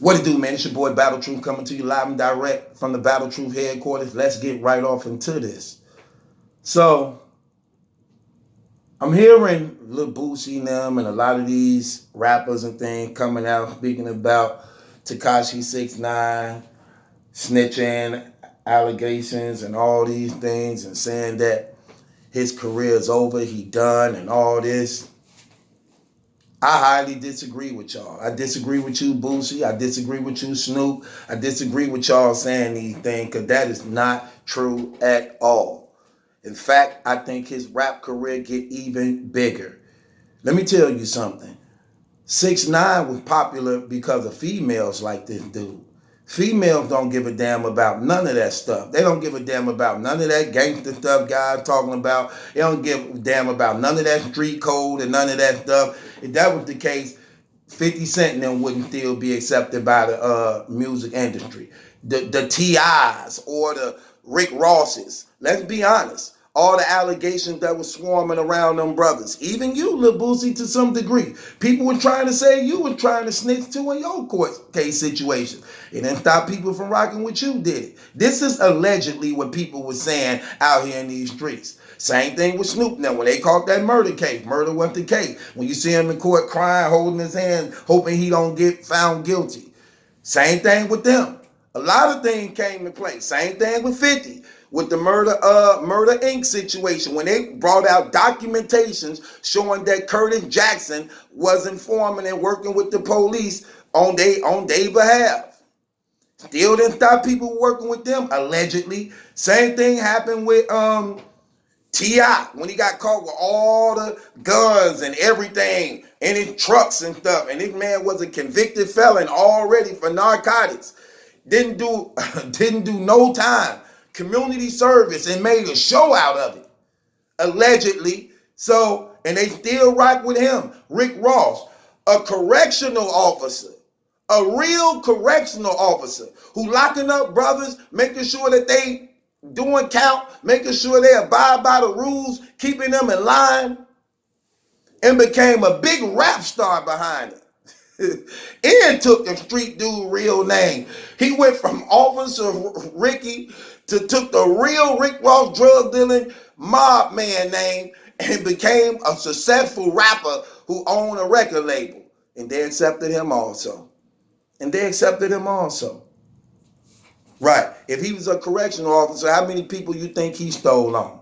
What it do, man? It's your boy Battle Truth coming to you live and direct from the Battle Truth headquarters. Let's get right off into this. So, I'm hearing Lil Boosie and them and a lot of these rappers and things coming out speaking about Tekashi 6ix9ine snitching allegations and all these things and saying that his career is over, he done and all this. I highly disagree with y'all. I disagree with you, Boosie. I disagree with you, Snoop. I disagree with y'all saying these things because that is not true at all. In fact, I think his rap career get even bigger. Let me tell you something. 6ix9ine was popular because of females like this dude. Females don't give a damn about none of that stuff. They don't give a damn about none of that gangster stuff guys talking about. They don't give a damn about none of that street code and none of that stuff. If that was the case, 50 Cent and them wouldn't still be accepted by the music industry. The T.I.s or the Rick Rosses. Let's be honest. All the allegations that were swarming around them brothers. Even you, Lil Boosie, to some degree. People were trying to say you were trying to snitch too in your court case situation. It didn't stop people from rocking with you, did it? This is allegedly what people were saying out here in these streets. Same thing with Snoop now. When they caught that murder case, murder was the case. When you see him in court crying, holding his hand, hoping he don't get found guilty. Same thing with them. A lot of things came in place. Same thing with 50. With the Murder Inc. situation, when they brought out documentations showing that Curtis Jackson was informing and working with the police on their behalf. Still didn't stop people working with them, allegedly. Same thing happened with T.I. when he got caught with all the guns and everything in his trucks and stuff. And this man was a convicted felon already for narcotics. Didn't do no time. Community service and made a show out of it, allegedly. So, and they still rock with him. Rick Ross, a correctional officer, a real correctional officer who locking up brothers, making sure that they doing count, making sure they abide by the rules, keeping them in line, and became a big rap star behind it. And took the street dude real name. He went from Officer Ricky to took the real Rick Ross drug dealing mob man name and became a successful rapper who owned a record label. And they accepted him also. Right. If he was a correctional officer, how many people you think he stole on?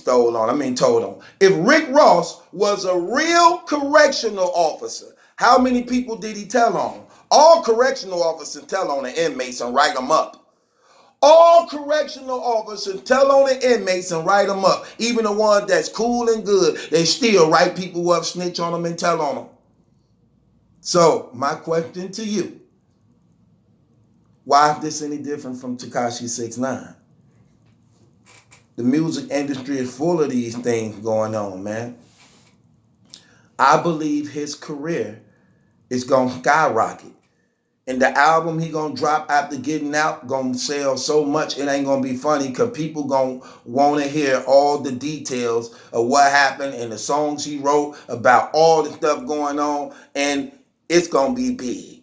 Told on. If Rick Ross was a real correctional officer, how many people did he tell on? All correctional officers tell on the inmates and write them up. All correctional officers tell on the inmates and write them up. Even the ones that's cool and good, they still write people up, snitch on them, and tell on them. So, my question to you, why is this any different from Tekashi 6ix9ine? The music industry is full of these things going on, man. I believe his career is going to skyrocket. And the album he going to drop after getting out going to sell so much it ain't going to be funny because people going to want to hear all the details of what happened and the songs he wrote about all the stuff going on, and it's going to be big.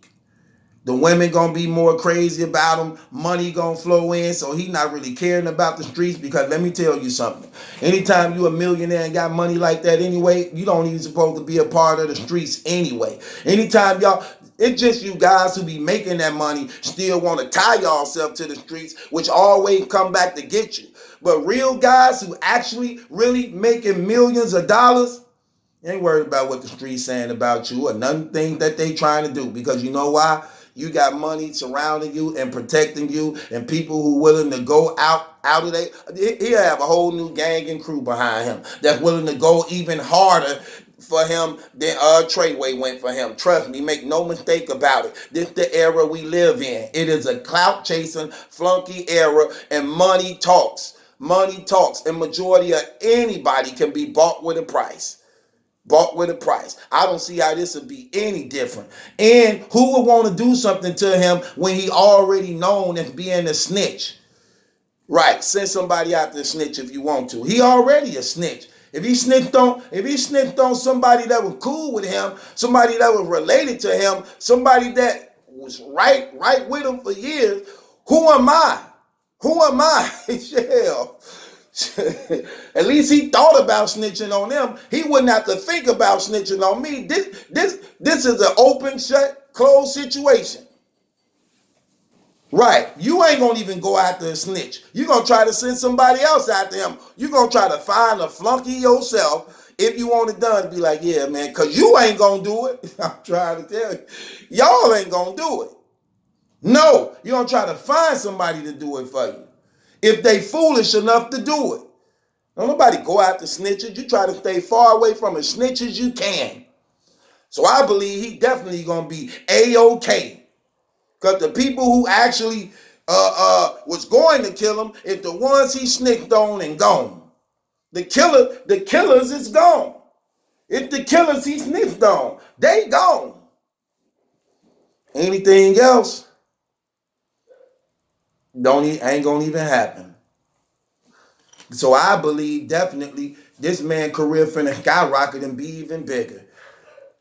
The women gonna be more crazy about him. Money gonna flow in, so he not really caring about the streets. Because let me tell you something. Anytime you a millionaire and got money like that anyway, you don't even supposed to be a part of the streets anyway. Anytime y'all, it's just you guys who be making that money still want to tie yourself to the streets, which always come back to get you. But real guys who actually really making millions of dollars, ain't worried about what the streets saying about you or nothing that they trying to do. Because you know why? You got money surrounding you and protecting you, and people who willing to go out of there. He'll have a whole new gang and crew behind him that's willing to go even harder for him than Treyway went for him. Trust me, make no mistake about it. This the era we live in. It is a clout chasing, flunky era, and money talks. Money talks, and majority of anybody can be bought with a price. I don't see how this would be any different. And who would want to do something to him when he already known as being a snitch? Right, send somebody out to snitch if you want to. He already a snitch. If he snitched on somebody that was cool with him, somebody that was related to him, somebody that was right with him for years, who am I? Who am I? Hell. At least he thought about snitching on them. He wouldn't have to think about snitching on me. This is an open, shut, closed situation. Right. You ain't gonna even go after a snitch. You're gonna try to send somebody else after him. You're gonna try to find a flunky yourself if you want it done. Be like, yeah, man, because you ain't gonna do it. I'm trying to tell you. Y'all ain't gonna do it. No, you're gonna try to find somebody to do it for you. If they foolish enough to do it. Don't nobody go after snitches. You try to stay far away from a snitch as you can. So I believe he definitely gonna be A-OK. Because the people who actually was going to kill him is the ones he snitched on and gone. The killers is gone. It's the killers he snitched on. They gone. Anything else ain't gonna even happen. So I believe definitely this man's career finna skyrocket and be even bigger.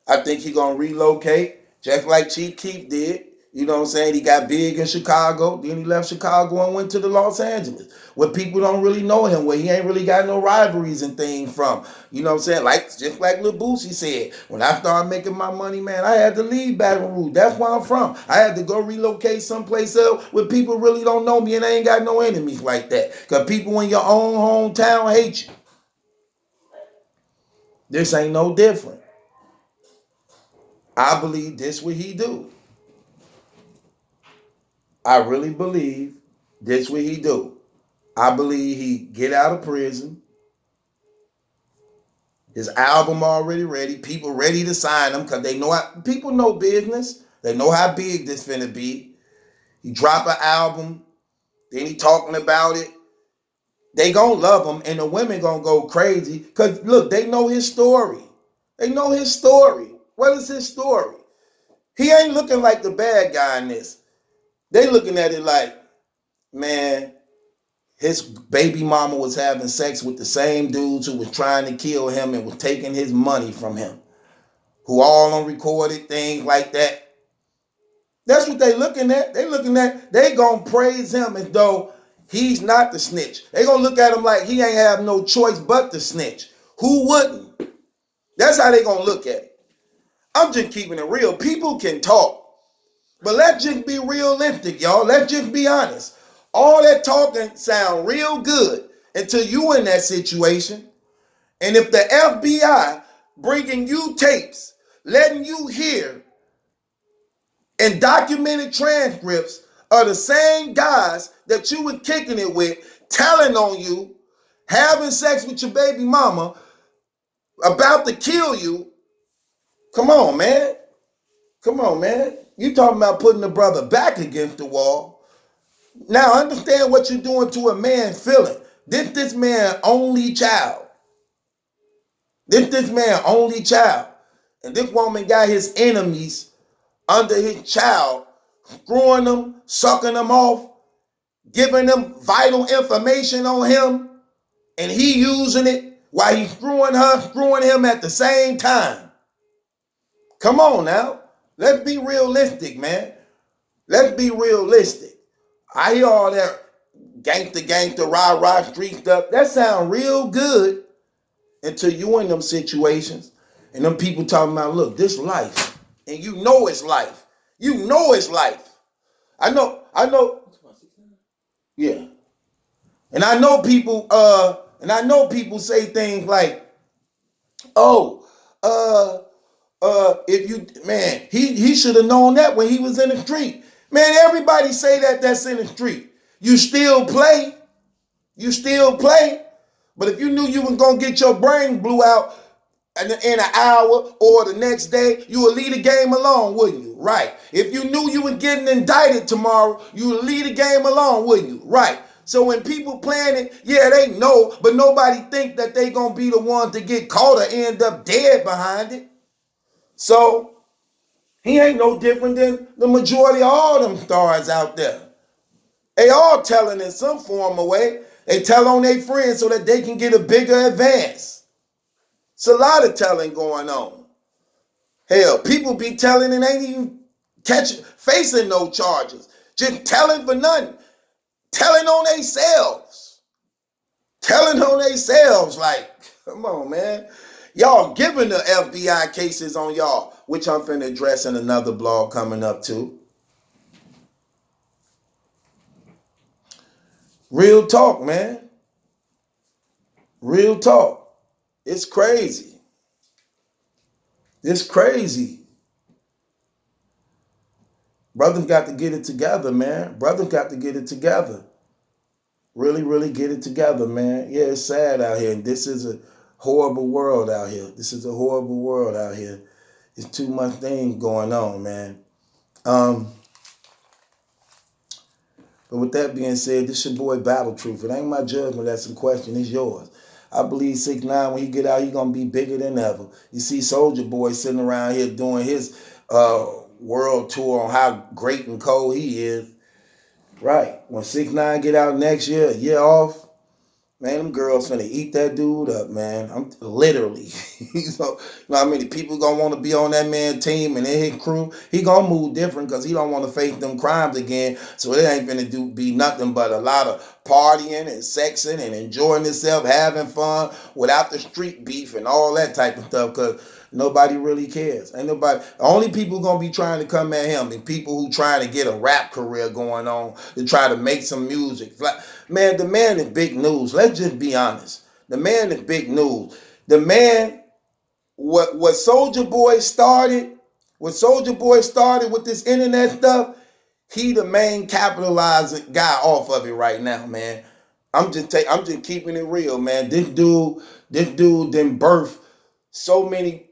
I think he gonna relocate just like Chief Keef did. You know what I'm saying? He got big in Chicago. Then he left Chicago and went to the Los Angeles, where people don't really know him, where he ain't really got no rivalries and things from. You know what I'm saying? Just like Lil Boosie said, when I started making my money, man, I had to leave Baton Rouge. That's where I'm from. I had to go relocate someplace else where people really don't know me and I ain't got no enemies like that. Because people in your own hometown hate you. This ain't no different. I believe this what he do. I really believe this what he do. I believe he get out of prison. His album already ready. People ready to sign him because they know people know business. They know how big this finna be. He drop an album. Then he talking about it. They gonna love him and the women gonna go crazy because look, they know his story. They know his story. What is his story? He ain't looking like the bad guy in this. They looking at it like, man, his baby mama was having sex with the same dudes who was trying to kill him and was taking his money from him, who all on recorded things like that. That's what they looking at. They gonna praise him as though he's not the snitch. They gonna look at him like he ain't have no choice but to snitch. Who wouldn't? That's how they gonna look at it. I'm just keeping it real. People can talk. But let's just be realistic, y'all. Let's just be honest. All that talking sound real good until you in that situation. And if the FBI bringing you tapes, letting you hear and documented transcripts of the same guys that you were kicking it with, telling on you, having sex with your baby mama, about to kill you, come on, man. Come on, man. You talking about putting the brother back against the wall. Now understand what you're doing to a man feeling. This man only child. This man only child. And this woman got his enemies under his child, screwing them, sucking them off, giving them vital information on him, and he using it while he's screwing her, screwing him at the same time. Come on now. Let's be realistic, man. Let's be realistic. I hear all that gangster, rah, street stuff. That sound real good until you in them situations and them people talking about, look, this life. And you know it's life. You know it's life. I know. Yeah. And I know people say things like, if you, man, he should have known that when he was in the street. Man, everybody say that's in the street. You still play. But if you knew you was going to get your brain blew out in an hour or the next day, you would leave the game alone, wouldn't you? Right. If you knew you were getting indicted tomorrow, you would leave the game alone, wouldn't you? Right. So when people plan it, yeah, they know, but nobody think that they going to be the ones to get caught or end up dead behind it. So he ain't no different than the majority of all them stars out there. They all telling in some form of way. They tell on their friends so that they can get a bigger advance. It's a lot of telling going on. Hell, people be telling and ain't even facing no charges. Just telling for nothing. Telling on themselves. Telling on themselves like, come on, man. Y'all giving the FBI cases on y'all, which I'm finna address in another blog coming up too. Real talk, man. Real talk. It's crazy. It's crazy. Brothers got to get it together, man. Brothers got to get it together. Really, really get it together, man. Yeah, it's sad out here. This is a horrible world out here. This is a horrible world out here. There's too much things going on, man. But with that being said, this your boy Battle Truth. It ain't my judgment that's in question. It's yours. I believe 6ix9ine, when he get out, he going to be bigger than ever. You see Soulja Boy sitting around here doing his world tour on how great and cold he is. Right. When 6ix9ine get out next year, a year off, man, them girls finna eat that dude up, man. I'm literally. You know how many people gonna want to be on that man's team and in his crew? He gonna move different because he don't want to face them crimes again. So it ain't finna be nothing but a lot of partying and sexing and enjoying himself, having fun without the street beef and all that type of stuff. Because nobody really cares. Ain't nobody. The only people gonna be trying to come at him and people who trying to get a rap career going on to try to make some music. Man, the man is big news. Let's just be honest. The man is big news. The man, what Soulja Boy started, with this internet stuff, he the main capitalizing guy off of it right now, man. I'm just keeping it real, man. This dude didn't birth so many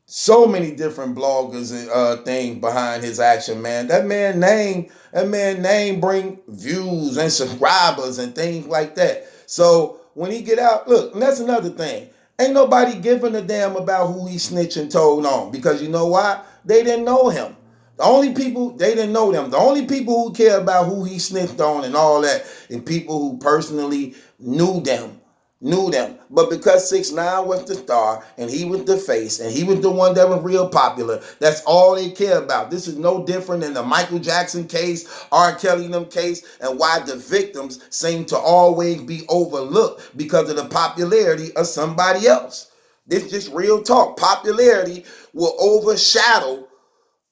different bloggers and things behind his action, man. That man name bring views and subscribers and things like that. So when he get out, look, and that's another thing. Ain't nobody giving a damn about who he snitched and told on, because you know why? They didn't know him. The only people, they didn't know them. The only people who care about who he snitched on and all that, and people who personally knew them. But because 6ix9ine was the star and he was the face and he was the one that was real popular, that's all they care about. This is no different than the Michael Jackson case, R. Kelly and them case, and why the victims seem to always be overlooked because of the popularity of somebody else. This is just real talk. Popularity will overshadow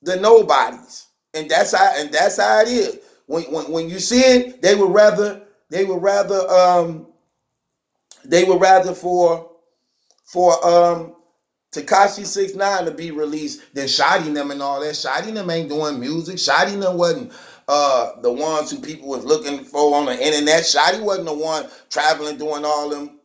the nobodies. And that's how it is. When you see it, they would rather for Tekashi 6ix9ine to be released than Shotty them and all that. Shotty them ain't doing music. Shotty them wasn't the ones who people was looking for on the internet. Shotty wasn't the one traveling doing all them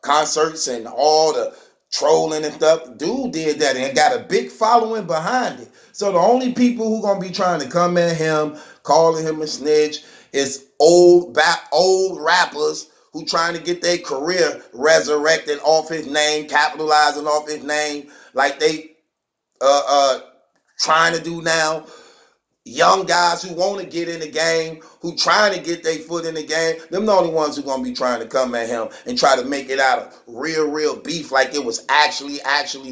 concerts and all the trolling and stuff. Dude did that and got a big following behind it. So the only people who gonna be trying to come at him, calling him a snitch, is old rappers who trying to get their career resurrected off his name, capitalizing off his name like they trying to do now. Young guys who want to get in the game, who trying to get their foot in the game, them the only ones who gonna be trying to come at him and try to make it out of real beef like it was actually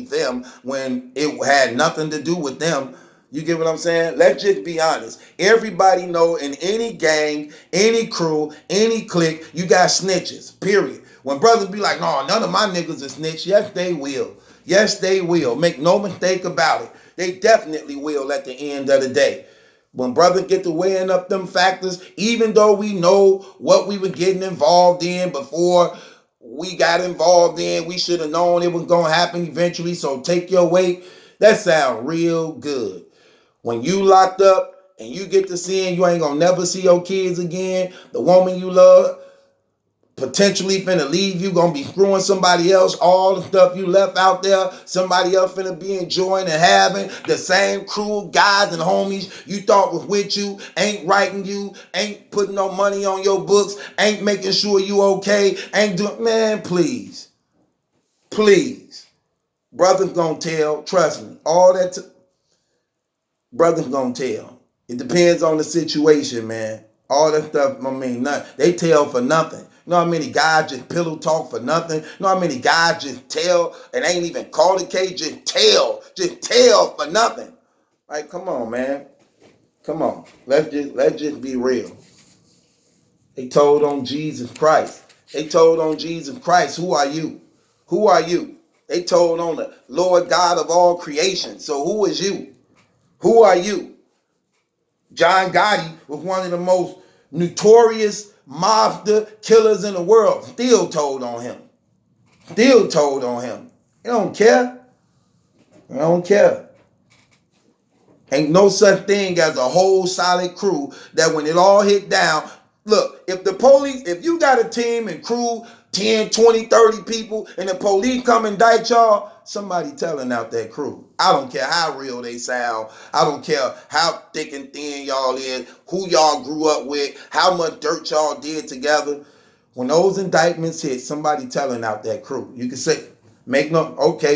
them when it had nothing to do with them. You get what I'm saying? Let's just be honest. Everybody know in any gang, any crew, any clique, you got snitches, period. When brothers be like, no, none of my niggas are snitch. Yes, they will. Yes, they will. Make no mistake about it. They definitely will at the end of the day. When brothers get to weighing up them factors, even though we know what we were getting involved in before we got involved in, we should have known it was going to happen eventually, so take your weight. That sound real good. When you locked up and you get to seeing you ain't gonna never see your kids again, the woman you love potentially finna leave you, gonna be screwing somebody else, all the stuff you left out there, somebody else finna be enjoying and having, the same crew of guys and homies you thought was with you, ain't writing you, ain't putting no money on your books, ain't making sure you okay, ain't doing, man, please. Brothers gonna tell, trust me, all that, brothers gonna tell. It depends on the situation, man. All that stuff, I mean, they tell for nothing. You know how many guys just pillow talk for nothing? You know how many guys just tell and ain't even call the case, just tell for nothing. Like, come on, man. Come on. Let's just be real. They told on Jesus Christ. They told on Jesus Christ. Who are you? Who are you? They told on the Lord God of all creation. So who is you? Who are you? John Gotti was one of the most notorious mobster killers in the world. Still told on him. Still told on him. They don't care. They don't care. Ain't no such thing as a whole solid crew that when it all hit down, look, if the police, if you got a team and crew, 10, 20, 30 people, and the police come indict y'all, somebody telling out that crew. I don't care how real they sound. I don't care how thick and thin y'all is, who y'all grew up with, how much dirt y'all did together. When those indictments hit, somebody telling out that crew. You can say,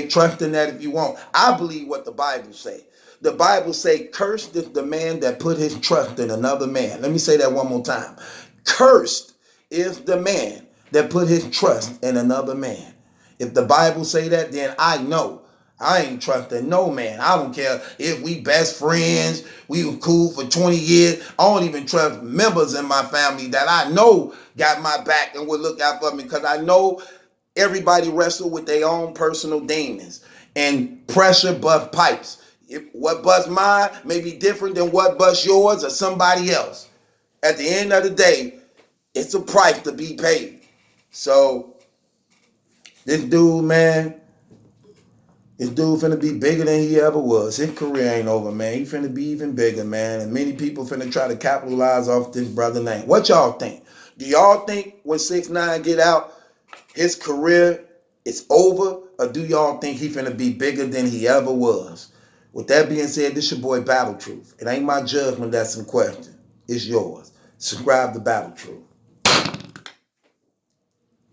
trust in that if you want. I believe what the Bible say. The Bible say, cursed is the man that put his trust in another man. Let me say that one more time. Cursed is the man that put his trust in another man. If the Bible say that, then I know I ain't trusting no man. I don't care if we best friends, we were cool for 20 years. I don't even trust members in my family that I know got my back and will look out for me, because I know everybody wrestle with their own personal demons, and pressure bust pipes. What bust mine may be different than what bust yours or somebody else. At the end of the day, it's a price to be paid. So this dude, man, this dude finna be bigger than he ever was. His career ain't over, man. He finna be even bigger, man. And many people finna try to capitalize off this brother name. What y'all think? Do y'all think when 6ix9ine get out, his career is over? Or do y'all think he finna be bigger than he ever was? With that being said, this your boy Battle Truth. It ain't my judgment that's in question. It's yours. Subscribe to Battle Truth.